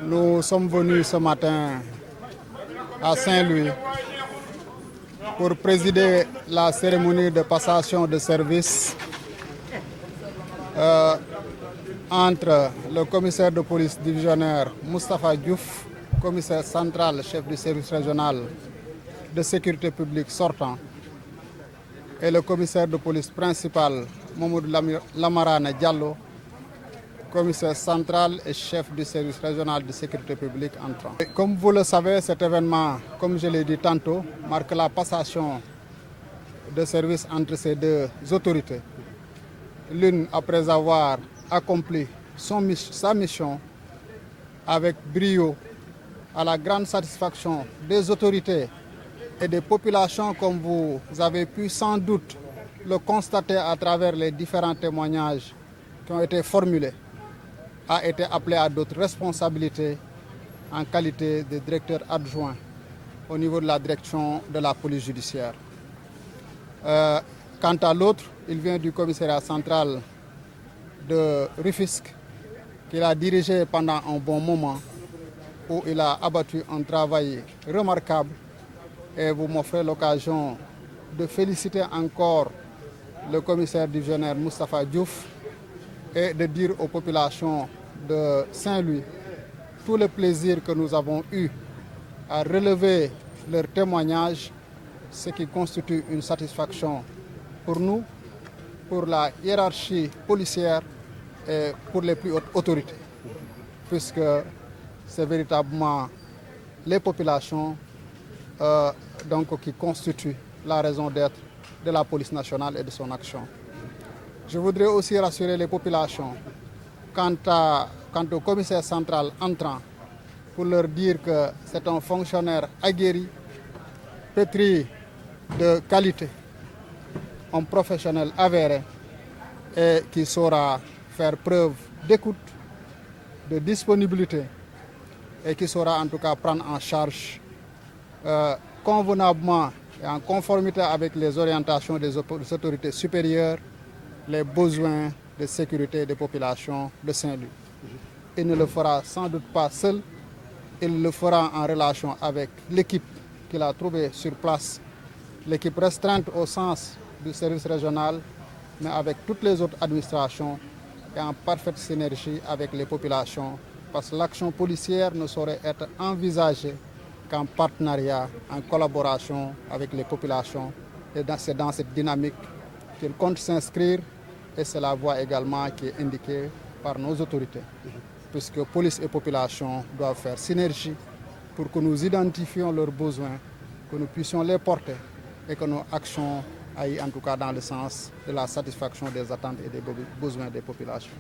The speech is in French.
Nous sommes venus ce matin à Saint-Louis pour présider la cérémonie de passation de service entre le commissaire de police divisionnaire Moustapha Diouf, commissaire central, chef du service régional de sécurité publique sortant, et le commissaire de police principal Mamadou Lamarane Diallo, commissaire central et chef du service régional de sécurité publique entrant. Et comme vous le savez, cet événement, comme je l'ai dit tantôt, marque la passation de service entre ces deux autorités. L'une après avoir accompli sa mission avec brio, à la grande satisfaction des autorités et des populations, comme vous avez pu sans doute le constater à travers les différents témoignages qui ont été formulés, a été appelé à d'autres responsabilités en qualité de directeur adjoint au niveau de la direction de la police judiciaire. Quant à l'autre, il vient du commissariat central de Rufisque, qu'il a dirigé pendant un bon moment, où il a abattu un travail remarquable. Et vous m'offrez l'occasion de féliciter encore le commissaire divisionnaire Moustapha Diouf et de dire aux populations de Saint-Louis tout le plaisir que nous avons eu à relever leurs témoignages, ce qui constitue une satisfaction pour nous, pour la hiérarchie policière et pour les plus hautes autorités, puisque c'est véritablement les populations qui constituent la raison d'être de la police nationale et de son action. Je voudrais aussi rassurer les populations quant au commissaire central entrant, pour leur dire que c'est un fonctionnaire aguerri, pétri de qualité, un professionnel avéré et qui saura faire preuve d'écoute, de disponibilité et qui saura en tout cas prendre en charge convenablement et en conformité avec les orientations des autorités supérieures, les besoins de sécurité des populations de Saint-Louis. Il ne le fera sans doute pas seul, il le fera en relation avec l'équipe qu'il a trouvée sur place, l'équipe restreinte au sens du service régional, mais avec toutes les autres administrations et en parfaite synergie avec les populations, parce que l'action policière ne saurait être envisagée qu'en partenariat, en collaboration avec les populations. Et c'est dans cette dynamique qu'il compte s'inscrire, et c'est la voie également qui est indiquée par nos autorités, puisque police et population doivent faire synergie pour que nous identifions leurs besoins, que nous puissions les porter et que nos actions aillent en tout cas dans le sens de la satisfaction des attentes et des besoins des populations.